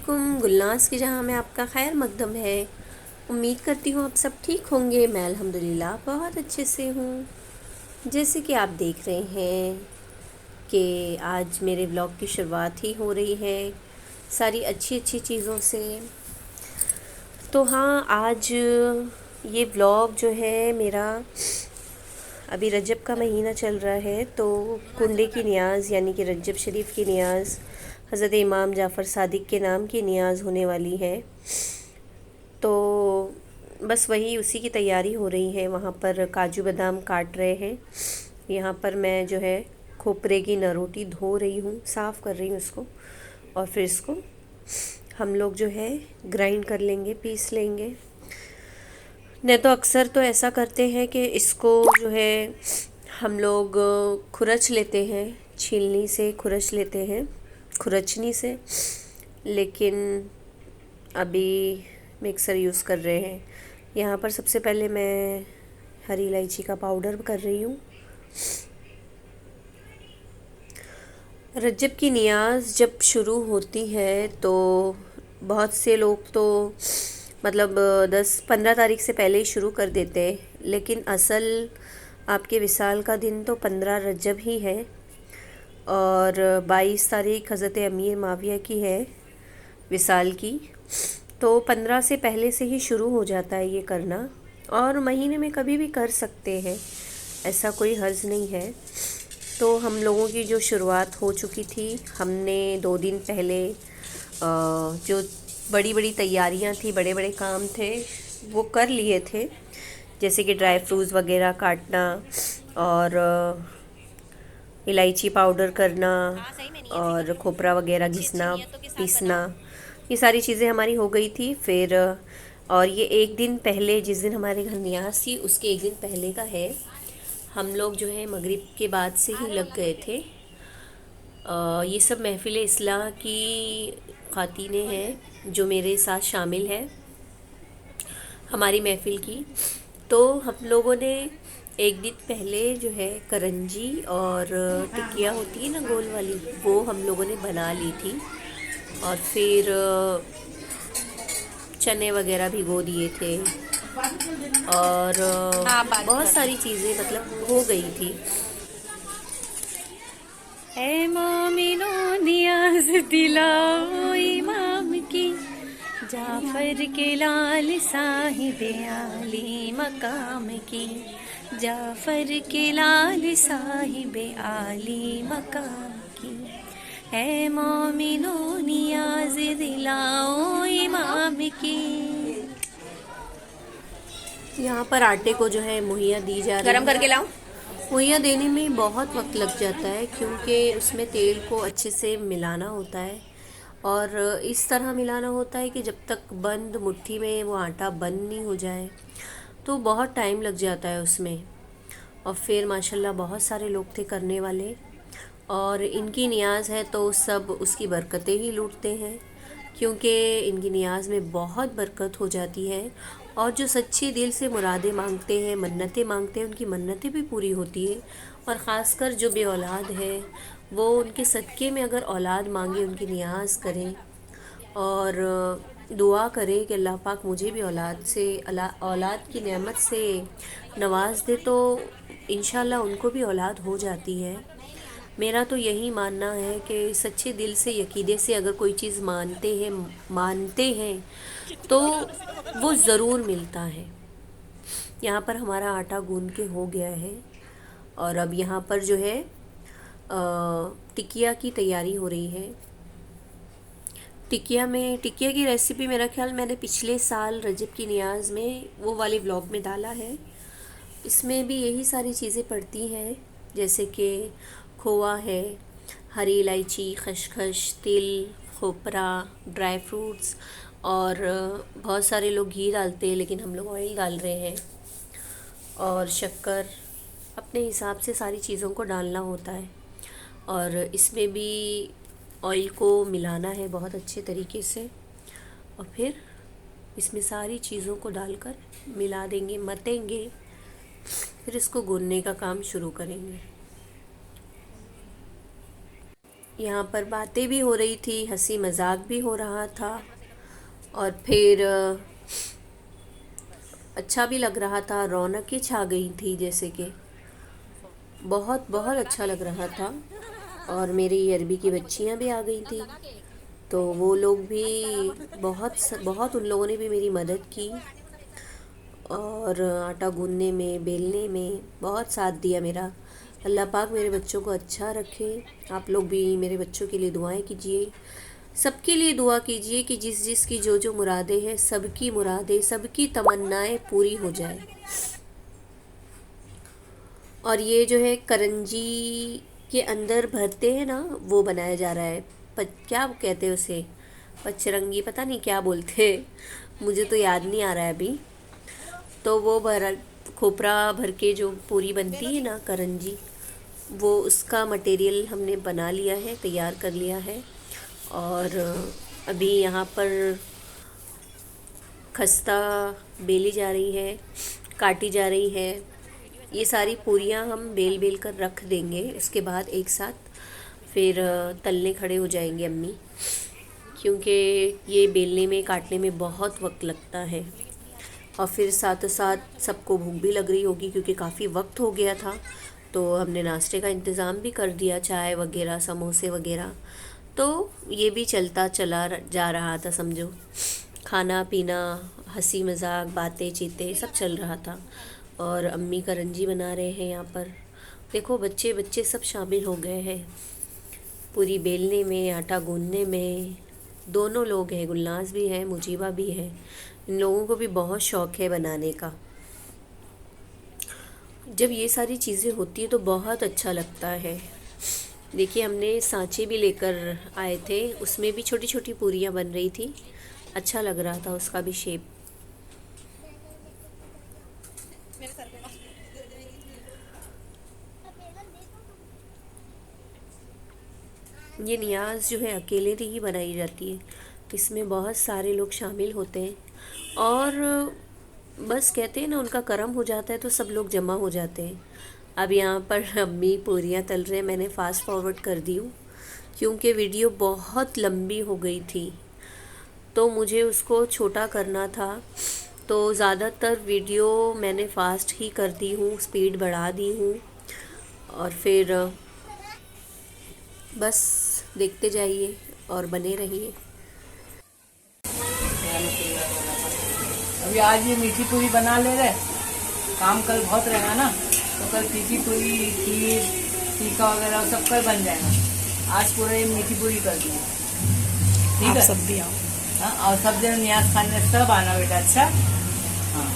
अस्सलामुअलैकुम। गुलनाज की जहाँ में आपका खैर मकदम है। उम्मीद करती हूँ आप सब ठीक होंगे। मैं अल्हम्दुलिल्लाह बहुत अच्छे से हूँ। जैसे कि आप देख रहे हैं कि आज मेरे व्लॉग की शुरुआत ही हो रही है सारी अच्छी अच्छी चीज़ों से। तो हाँ, आज ये व्लॉग जो है मेरा, अभी रजब का महीना चल रहा है तो कुंडे की नियाज़ यानी कि रजब शरीफ की नियाज़, हज़रत इमाम जाफ़र सादिक के नाम की नियाज़ होने वाली है। तो बस वही उसी की तैयारी हो रही है। वहाँ पर काजू बादाम काट रहे हैं, यहाँ पर मैं जो है खोपरे की नरोटी धो रही हूँ, साफ़ कर रही हूँ उसको, और फिर इसको हम लोग जो है ग्राइंड कर लेंगे, पीस लेंगे। नहीं तो अक्सर तो ऐसा करते हैं कि इसको जो है हम लोग खुरच लेते हैं, छीलनी से खुरच लेते हैं, खुरचनी से, लेकिन अभी मिक्सर यूज़ कर रहे हैं। यहाँ पर सबसे पहले मैं हरी इलायची का पाउडर कर रही हूँ। रजब की नियाज़ जब शुरू होती है तो बहुत से लोग तो मतलब 10-15 तारीख से पहले ही शुरू कर देते हैं, लेकिन असल आपके विसाल का दिन तो 15 रजब ही है और 22 तारीख हज़रत अमीर माविया की है विसाल की। तो 15 से पहले से ही शुरू हो जाता है ये करना, और महीने में कभी भी कर सकते हैं, ऐसा कोई हर्ज नहीं है। तो हम लोगों की जो शुरुआत हो चुकी थी, हमने 2 दिन पहले जो बड़ी बड़ी तैयारियां थी, बड़े बड़े काम थे, वो कर लिए थे। जैसे कि ड्राई फ्रूट्स वगैरह काटना और इलायची पाउडर करना और खोपरा वगैरह घिसना, पीसना, ये सारी चीज़ें हमारी हो गई थी। फिर और ये एक दिन पहले, जिस दिन हमारे घर नियाज़ थी उसके एक दिन पहले का है, हम लोग जो है मगरिब के बाद से ही लग गए थे। ये सब महफ़िल इस्लाह की ख़ातिनें हैं जो मेरे साथ शामिल हैं हमारी महफ़िल की। तो हम लोगों ने एक दिन पहले जो है करंजी और टिकिया होती है ना गोल वाली, वो हम लोगों ने बना ली थी, और फिर चने वगैरह भिगो दिए थे और बहुत सारी चीज़ें मतलब हो गई थी। ऐ मोमिनो नियाज दिलाओ इमाम की, जाफर के लाल साहिब आली मकाम की, जाफर के लाल साहिब आली मकाम की। ऐ मोमिनो नियाज दिलाओ इमाम की। यहाँ पर आटे को जो है मुहैया दी जा रही है। गरम करके लाऊं? मुहैया देने में बहुत वक्त लग जाता है क्योंकि उसमें तेल को अच्छे से मिलाना होता है, और इस तरह मिलाना होता है कि जब तक बंद मुट्ठी में वो आटा बंद नहीं हो जाए, तो बहुत टाइम लग जाता है उसमें। और फिर माशाल्लाह बहुत सारे लोग थे करने वाले, और इनकी नियाज़ है तो सब उसकी बरकतें ही लूटते हैं, क्योंकि इनकी नियाज़ में बहुत बरकत हो जाती है। और जो सच्चे दिल से मुरादें मांगते हैं, मन्नतें मांगते हैं, उनकी मन्नतें भी पूरी होती है। और ख़ासकर जो बे औलाद है, वो उनके सदक़े में अगर औलाद मांगे, उनकी नियाज़ करें और दुआ करें कि अल्लाह पाक मुझे भी औलाद से, औलाद की नेमत से नवाज दे, तो इंशाल्लाह उनको भी औलाद हो जाती है। मेरा तो यही मानना है कि सच्चे दिल से, यकीदे से अगर कोई चीज़ मानते हैं तो वो ज़रूर मिलता है। यहाँ पर हमारा आटा गूंद के हो गया है, और अब यहाँ पर जो है टिकिया की तैयारी हो रही है। टिकिया की रेसिपी मेरा ख्याल मैंने पिछले साल रजब की नियाज़ में वो वाले व्लॉग में डाला है। इसमें भी यही सारी चीज़ें पड़ती हैं, जैसे कि खोआ है, हरी इलायची, खसखस, तिल, खोपरा, ड्राई फ्रूट्स, और बहुत सारे लोग घी डालते हैं लेकिन हम लोग ऑयल डाल रहे हैं, और शक्कर, अपने हिसाब से सारी चीज़ों को डालना होता है। और इसमें भी ऑयल को मिलाना है बहुत अच्छे तरीके से, और फिर इसमें सारी चीज़ों को डालकर मिला देंगे, मतेंगे, फिर इसको गूंदने का काम शुरू करेंगे। यहाँ पर बातें भी हो रही थी, हंसी मजाक भी हो रहा था, और फिर अच्छा भी लग रहा था, रौनक ही छा गई थी जैसे कि बहुत बहुत अच्छा लग रहा था। और मेरी अरबी की बच्चियाँ भी आ गई थी, तो वो लोग भी बहुत उन लोगों ने भी मेरी मदद की, और आटा गूंदने में, बेलने में बहुत साथ दिया मेरा। अल्लाह पाक मेरे बच्चों को अच्छा रखे। आप लोग भी मेरे बच्चों के लिए दुआएं कीजिए, सबके लिए दुआ कीजिए कि जिस जिस की जो जो मुरादें हैं, सबकी मुरादें, सबकी तमन्नाएं पूरी हो जाए। और ये जो है करंजी के अंदर भरते हैं ना, वो बनाया जा रहा है। क्या कहते हैं उसे, पचरंगी, पता नहीं क्या बोलते हैं, मुझे तो याद नहीं आ रहा है अभी। तो वो भर खोपरा भर के जो पूरी बनती है ना, करंजी, वो उसका मटेरियल हमने बना लिया है, तैयार कर लिया है। और अभी यहाँ पर खस्ता बेली जा रही है, काटी जा रही है। ये सारी पूरियाँ हम बेल बेल कर रख देंगे, इसके बाद एक साथ फिर तलने खड़े हो जाएंगे अम्मी, क्योंकि ये बेलने में, काटने में बहुत वक्त लगता है। और फिर साथ साथ सबको भूख भी लग रही होगी, क्योंकि काफ़ी वक्त हो गया था। तो हमने नाश्ते का इंतज़ाम भी कर दिया, चाय वगैरह, समोसे वगैरह। तो ये भी चलता चला जा रहा था समझो, खाना पीना, हंसी मजाक, बातें चीतें सब चल रहा था। और अम्मी करंजी बना रहे हैं यहाँ पर। देखो बच्चे बच्चे सब शामिल हो गए हैं पूरी बेलने में, आटा गूंदने में। दोनों लोग हैं, गुलनाज भी है, मुजीबा भी है। इन लोगों को भी बहुत शौक़ है बनाने का। जब ये सारी चीज़ें होती है तो बहुत अच्छा लगता है। देखिए हमने सांचे भी लेकर आए थे, उसमें भी छोटी छोटी पूरियाँ बन रही थी, अच्छा लग रहा था उसका भी शेप। ये नियाज़ जो है अकेले ही बनाई जाती है, इसमें बहुत सारे लोग शामिल होते हैं। और बस कहते हैं ना, उनका करम हो जाता है तो सब लोग जमा हो जाते हैं। अब यहाँ पर अम्मी पूरियाँ तल रहे हैं, मैंने फ़ास्ट फॉरवर्ड कर दी हूँ क्योंकि वीडियो बहुत लंबी हो गई थी, तो मुझे उसको छोटा करना था। तो ज़्यादातर वीडियो मैंने फ़ास्ट ही कर दी हूँ, स्पीड बढ़ा दी हूँ। और फिर बस देखते जाइए और बने रहिए। अभी आज ये मीठी पूरी बना ले रहे, काम कल बहुत रहेगा ना, तो कल तीखी पूरी, खीर, तीखा वगैरह सब कल बन जाएगा। आज पूरा ये मीठी पूरी कर दी, ठीक है। सब भी आओ, हाँ, और सब जन नियाज खान ने सब आना बेटा, अच्छा। हाँ,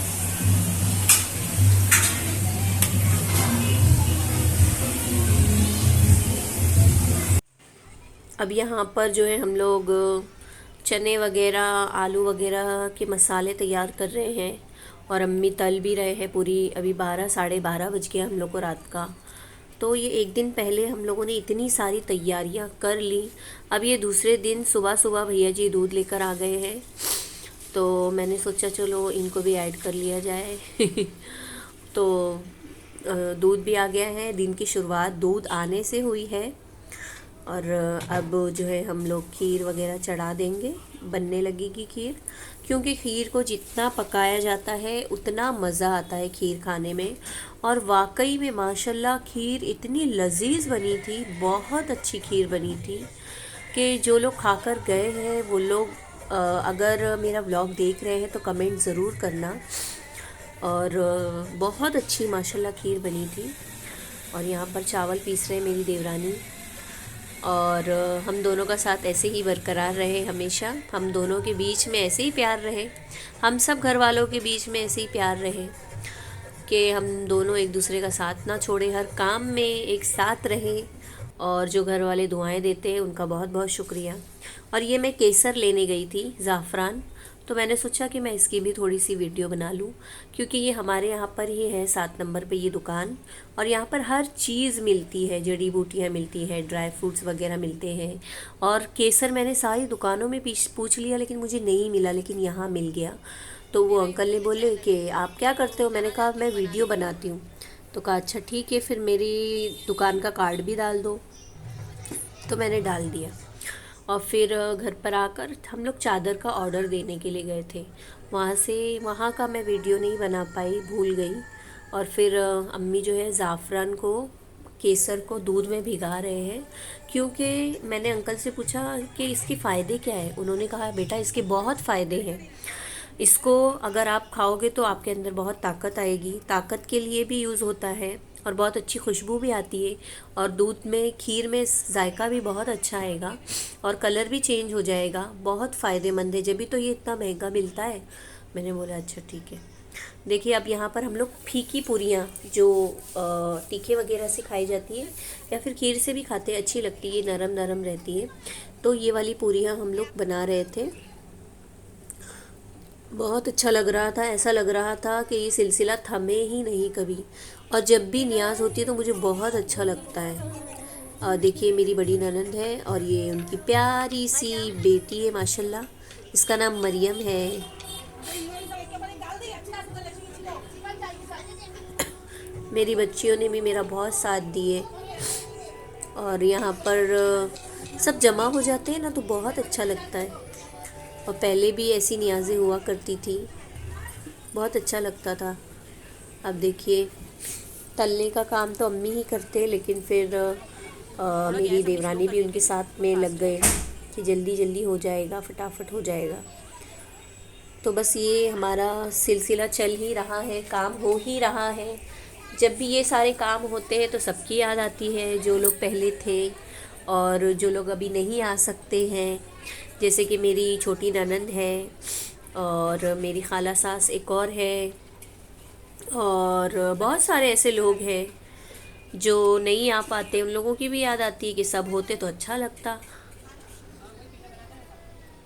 अब यहाँ पर जो है हम लोग चने वगैरह, आलू वगैरह के मसाले तैयार कर रहे हैं, और अम्मी तल भी रहे हैं पूरी। अभी 12 साढ़े 12 बज गया हम लोग को रात का। तो ये एक दिन पहले हम लोगों ने इतनी सारी तैयारियां कर ली। अब ये दूसरे दिन सुबह सुबह भैया जी दूध लेकर आ गए हैं, तो मैंने सोचा चलो इनको भी ऐड कर लिया जाए। तो दूध भी आ गया है, दिन की शुरुआत दूध आने से हुई है। और अब जो है हम लोग खीर वगैरह चढ़ा देंगे, बनने लगेगी खीर। क्योंकि खीर को जितना पकाया जाता है उतना मज़ा आता है खीर खाने में। और वाकई में माशाल्लाह खीर इतनी लजीज बनी थी, बहुत अच्छी खीर बनी थी, कि जो लोग खाकर गए हैं वो लोग अगर मेरा व्लॉग देख रहे हैं तो कमेंट ज़रूर करना। और बहुत अच्छी माशाल्लाह खीर बनी थी। और यहाँ पर चावल पीस रहे हैं मेरी देवरानी। और हम दोनों का साथ ऐसे ही बरकरार रहे हमेशा, हम दोनों के बीच में ऐसे ही प्यार रहे, हम सब घर वालों के बीच में ऐसे ही प्यार रहे, कि हम दोनों एक दूसरे का साथ ना छोड़े, हर काम में एक साथ रहे। और जो घर वाले दुआएं देते हैं उनका बहुत बहुत शुक्रिया। और ये मैं केसर लेने गई थी, ज़ाफ़रान, तो मैंने सोचा कि मैं इसकी भी थोड़ी सी वीडियो बना लूँ, क्योंकि ये हमारे यहाँ पर ही है 7 नंबर पे ये दुकान। और यहाँ पर हर चीज़ मिलती है, जड़ी बूटियाँ मिलती है, ड्राई फ्रूट्स वगैरह मिलते हैं। और केसर मैंने सारी दुकानों में पूछ लिया, लेकिन मुझे नहीं मिला, लेकिन यहाँ मिल गया। तो वो अंकल ने बोले कि आप क्या करते हो, मैंने कहा मैं वीडियो बनाती हूँ। तो कहा अच्छा ठीक है, फिर मेरी दुकान का कार्ड भी डाल दो। तो मैंने डाल दिया। और फिर घर पर आकर हम लोग चादर का ऑर्डर देने के लिए गए थे। वहाँ का मैं वीडियो नहीं बना पाई, भूल गई। और फिर अम्मी जो है ज़ाफ़रान को, केसर को दूध में भिगा रहे हैं, क्योंकि मैंने अंकल से पूछा कि इसके फ़ायदे क्या है। उन्होंने कहा बेटा इसके बहुत फ़ायदे हैं, इसको अगर आप खाओगे तो आपके अंदर बहुत ताकत आएगी, ताकत के लिए भी यूज़ होता है और बहुत अच्छी खुशबू भी आती है। और दूध में, खीर में जायका भी बहुत अच्छा आएगा और कलर भी चेंज हो जाएगा। बहुत फ़ायदेमंद है, जब भी तो ये इतना महंगा मिलता है। मैंने बोला अच्छा ठीक है। देखिए अब यहाँ पर हम लोग फीकी पूरियाँ जो तीखे वगैरह से खाई जाती है या फिर खीर से भी खाते हैं, अच्छी लगती है, नरम नरम रहती है। तो ये वाली पूरियाँ हम लोग बना रहे थे। बहुत अच्छा लग रहा था, ऐसा लग रहा था कि ये सिलसिला थमे ही नहीं कभी। और जब भी नियाज़ होती है तो मुझे बहुत अच्छा लगता है। और देखिए मेरी बड़ी ननंद है और ये उनकी प्यारी सी बेटी है माशाल्लाह, इसका नाम मरियम है। मेरी बच्चियों ने भी मेरा बहुत साथ दिए और यहाँ पर सब जमा हो जाते हैं ना तो बहुत अच्छा लगता है। और पहले भी ऐसी नियाज़ें हुआ करती थी, बहुत अच्छा लगता था। अब देखिए तलने का काम तो अम्मी ही करते, लेकिन फिर मेरी देवरानी भी उनके साथ में लग गए कि जल्दी जल्दी हो जाएगा, फटाफट हो जाएगा। तो बस ये हमारा सिलसिला चल ही रहा है, काम हो ही रहा है। जब भी ये सारे काम होते हैं तो सबकी याद आती है, जो लोग पहले थे और जो लोग अभी नहीं आ सकते हैं। जैसे कि मेरी छोटी ननंद है और मेरी खाला सास एक और है, और बहुत सारे ऐसे लोग हैं जो नहीं आ पाते। उन लोगों की भी याद आती है कि सब होते तो अच्छा लगता।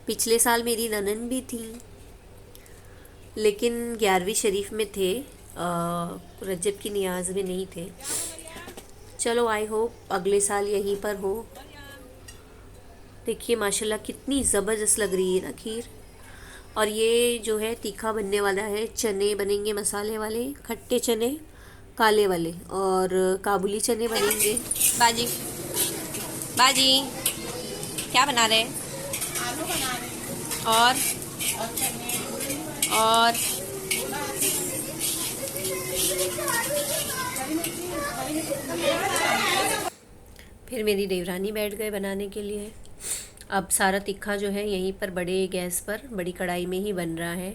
पिछले साल मेरी ननंद भी थी, लेकिन 11वीं शरीफ में थे, रजब की नियाज़ में नहीं थे। चलो आई होप अगले साल यहीं पर हो। देखिए माशाल्लाह कितनी ज़बरदस्त लग रही है ना खीर। और ये जो है तीखा बनने वाला है, चने बनेंगे मसाले वाले, खट्टे चने काले वाले, और काबुली चने बनेंगे। बाजी बाजी क्या बना रहे हैं? आलू बना रहे हैं और चने और फिर मेरी देवरानी बैठ गए बनाने के लिए। अब सारा तीखा जो है यहीं पर बड़े गैस पर बड़ी कढ़ाई में ही बन रहा है।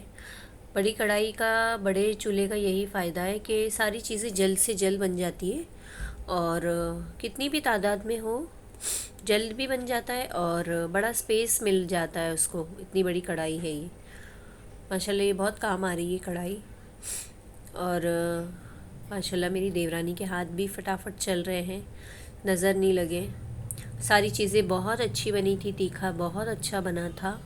बड़ी कढ़ाई का, बड़े चूल्हे का यही फ़ायदा है कि सारी चीज़ें जल्द से जल्द बन जाती है और कितनी भी तादाद में हो जल्द भी बन जाता है और बड़ा स्पेस मिल जाता है उसको। इतनी बड़ी कढ़ाई है ये, माशाल्लाह ये बहुत काम आ रही है कढ़ाई। और माशाल्लाह मेरी देवरानी के हाथ भी फटाफट चल रहे हैं, नज़र नहीं लगे। सारी चीज़ें बहुत अच्छी बनी थी, तीखा बहुत अच्छा बना था।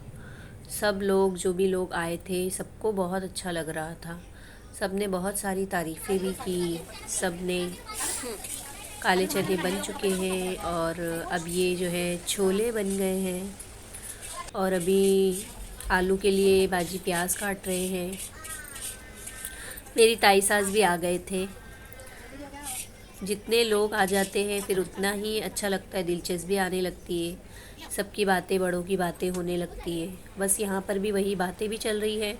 सब लोग, जो भी लोग आए थे, सबको बहुत अच्छा लग रहा था। सब ने बहुत सारी तारीफ़ें भी की। सब ने काले चने बन चुके हैं और अब ये जो है छोले बन गए हैं। और अभी आलू के लिए बाजी प्याज काट रहे हैं। मेरी ताई सास भी आ गए थे। जितने लोग आ जाते हैं फिर उतना ही अच्छा लगता है, दिलचस्पी आने लगती है, सबकी बातें, बड़ों की बातें होने लगती है। बस यहाँ पर भी वही बातें भी चल रही है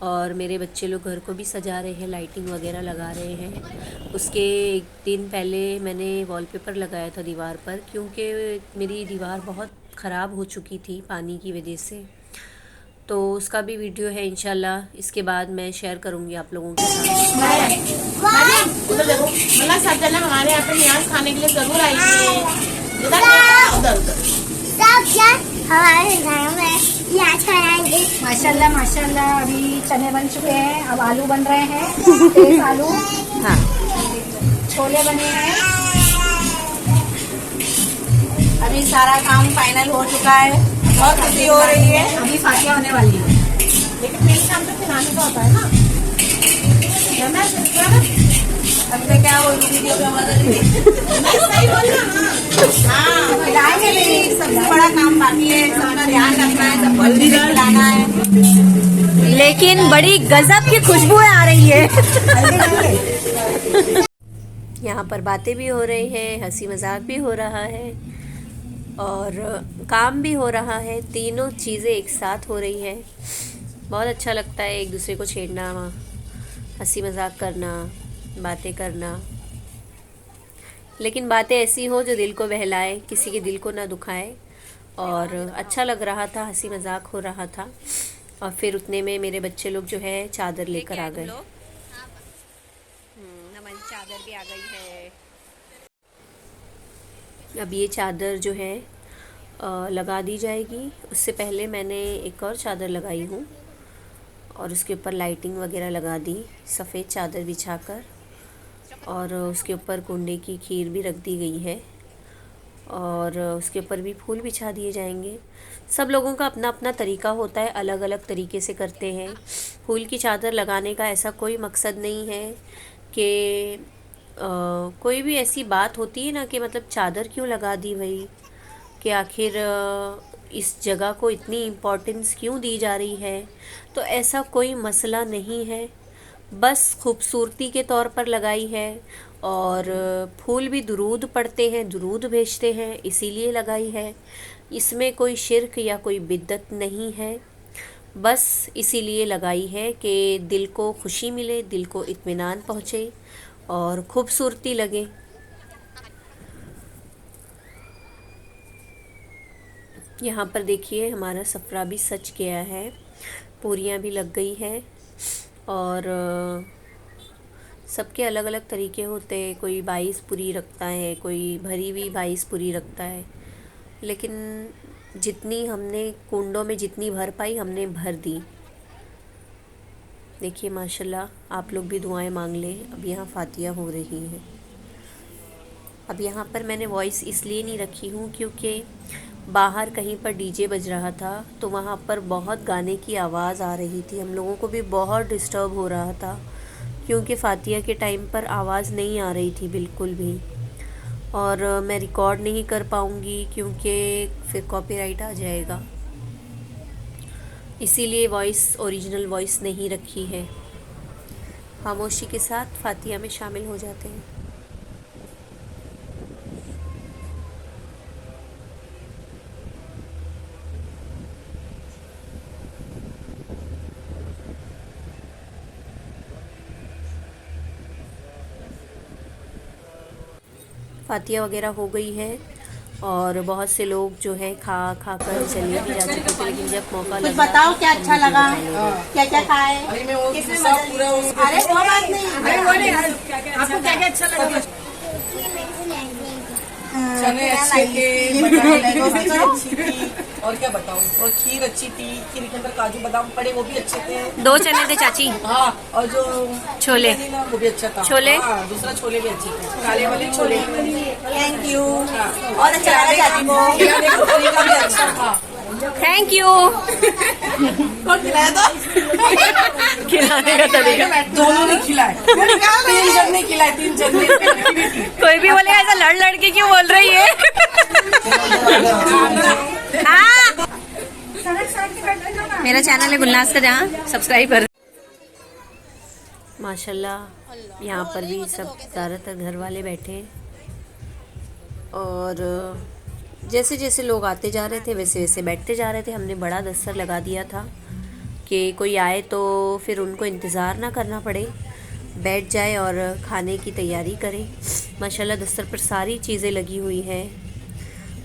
और मेरे बच्चे लोग घर को भी सजा रहे हैं, लाइटिंग वगैरह लगा रहे हैं। उसके एक दिन पहले मैंने वॉलपेपर लगाया था दीवार पर, क्योंकि मेरी दीवार बहुत ख़राब हो चुकी थी पानी की वजह से। तो उसका भी वीडियो है इंशाल्लाह, इसके बाद मैं शेयर करूँगी आप लोगों के साथ। उधर देखो, मतलब सब जना हमारे यहाँ पे नियाज़ खाने के लिए जरूर आइए। उधर उधर सब जन हमारे घर में याद कराएंगे। माशाल्लाह माशाल्लाह। अभी चने बन चुके हैं, अब आलू बन रहे हैं, 3 आलू। हाँ, छोले बने हैं। अभी सारा काम फाइनल हो चुका है, बहुत खुशी हो रही है। अभी फातिया होने वाली है, लेकिन मेरे शाम तक खिलाने का होता है ना। अब मैं क्या बोलूँ, वीडियो पे सही बोल रहा। हाँ खिलाएंगे भी। सबसे बड़ा काम बाकी है, सबका ध्यान रखना है, सबको अच्छे से खिलाना है। लेकिन बड़ी गजब की खुशबुएं आ रही है। यहाँ पर बातें भी हो रही हैं, हंसी मजाक भी हो रहा है। और काम भी हो रहा है, तीनों चीज़ें एक साथ हो रही है। बहुत अच्छा लगता है एक दूसरे को छेड़ना, हंसी मजाक करना, बातें करना, लेकिन बातें ऐसी हो जो दिल को बहलाए, किसी के दिल को ना दुखाए। और अच्छा लग रहा था, हंसी मजाक हो रहा था। और फिर उतने में मेरे बच्चे लोग जो है चादर लेकर आ गए। हमारी चादर भी आ गई है। अब ये चादर जो है लगा दी जाएगी। उससे पहले मैंने एक और चादर लगाई हूँ और उसके ऊपर लाइटिंग वगैरह लगा दी, सफ़ेद चादर बिछाकर। और उसके ऊपर कुंडे की खीर भी रख दी गई है और उसके ऊपर भी फूल बिछा दिए जाएंगे। सब लोगों का अपना अपना तरीका होता है, अलग अलग तरीके से करते हैं। फूल की चादर लगाने का ऐसा कोई मकसद नहीं है कि कोई भी ऐसी बात होती है ना कि मतलब चादर क्यों लगा दी भाई, कि आखिर इस जगह को इतनी इम्पोर्टेंस क्यों दी जा रही है। तो ऐसा कोई मसला नहीं है, बस खूबसूरती के तौर पर लगाई है। और फूल भी दुरूद पढ़ते हैं, दुरूद भेजते हैं, इसीलिए लगाई है। इसमें कोई शिर्क या कोई बिद्दत नहीं है, बस इसीलिए लगाई है कि दिल को खुशी मिले, दिल को इत्मीनान पहुँचे और खूबसूरती लगे। यहाँ पर देखिए हमारा सफ़रा भी सज गया है, पूरियाँ भी लग गई है। और सबके अलग अलग तरीके होते हैं, कोई 22 पूरी रखता है, कोई भरी हुई 22 पूरी रखता है। लेकिन जितनी हमने कुंडों में जितनी भर पाई हमने भर दी। देखिए माशाल्लाह, आप लोग भी दुआएं मांग लें। अब यहाँ फातिया हो रही है। अब यहाँ पर मैंने वॉइस इसलिए नहीं रखी हूँ क्योंकि बाहर कहीं पर डीजे बज रहा था, तो वहाँ पर बहुत गाने की आवाज़ आ रही थी। हम लोगों को भी बहुत डिस्टर्ब हो रहा था क्योंकि फातिया के टाइम पर आवाज़ नहीं आ रही थी बिल्कुल भी। और मैं रिकॉर्ड नहीं कर पाऊँगी क्योंकि फिर कॉपीराइट आ जाएगा, इसीलिए वॉइस ओरिजिनल वॉइस नहीं रखी है। खामोशी के साथ फातिया में शामिल हो जाते हैं। फातिया वगैरह हो गई है और बहुत से लोग जो है खा कर चले भी जा चुके थे, लेकिन जब मौका कुछ लगा बताओ क्या अच्छा लगा, क्या क्या खाए। अरे मैं वो किसने सब मदद पूरा की? अरे वो बात नहीं, आपको क्या क्या अच्छा लगा? हाँ, चने क्या अच्छे लाई? थे, बताने लगे, सब्जी अच्छी थी, और क्या बताऊं, और खीर अच्छी थी, खीर के अंदर काजू बादाम पड़े वो भी अच्छे थे। 2 चने थे चाची। हाँ, और जो छोले, वो भी अच्छा था। छोले? हाँ, दूसरा छोले भी अच्छे थे, काले वाले छोले। Thank you. और अच्छा लगा चाची को। खिलाने का तरीका भी अच्छा था। Thank you. कौन खिलाया था? खिलाने का तरीका दोनों ने खिलाए, 3 जन ने खिलाए, 3 जन ने। कोई भी बोले ऐसा लड़ लड़ के क्यों बोल रही है। हाँ। मेरा चैनल है गुलनाज का, जहाँ सब्सक्राइब कर। माशाल्लाह यहाँ पर भी सब ज़्यादातर घर वाले बैठे हैं और जैसे जैसे लोग आते जा रहे थे वैसे वैसे बैठते जा रहे थे। हमने बड़ा दस्तर लगा दिया था कि कोई आए तो फिर उनको इंतज़ार ना करना पड़े, बैठ जाए और खाने की तैयारी करें। माशाल्लाह दस्तर पर सारी चीज़ें लगी हुई हैं,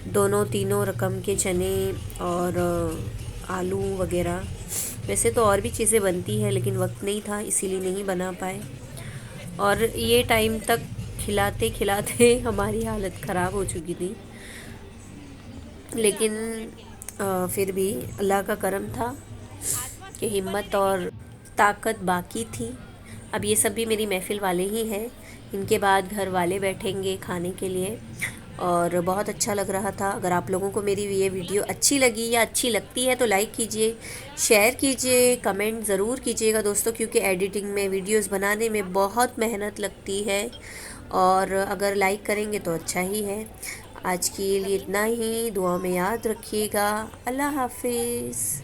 दोनों तीनों रकम के चने और आलू वगैरह। वैसे तो और भी चीज़ें बनती हैं लेकिन वक्त नहीं था, इसीलिए नहीं बना पाए। और ये टाइम तक खिलाते खिलाते हमारी हालत ख़राब हो चुकी थी, लेकिन फिर भी अल्लाह का करम था कि हिम्मत और ताकत बाकी थी। अब ये सब भी मेरी महफ़िल वाले ही हैं, इनके बाद घर वाले बैठेंगे खाने के लिए। और बहुत अच्छा लग रहा था। अगर आप लोगों को मेरी ये वीडियो अच्छी लगी या अच्छी लगती है तो लाइक कीजिए, शेयर कीजिए, कमेंट ज़रूर कीजिएगा दोस्तों, क्योंकि एडिटिंग में वीडियोस बनाने में बहुत मेहनत लगती है और अगर लाइक करेंगे तो अच्छा ही है। आज के लिए इतना ही, दुआ में याद रखिएगा। अल्लाह हाफिज़।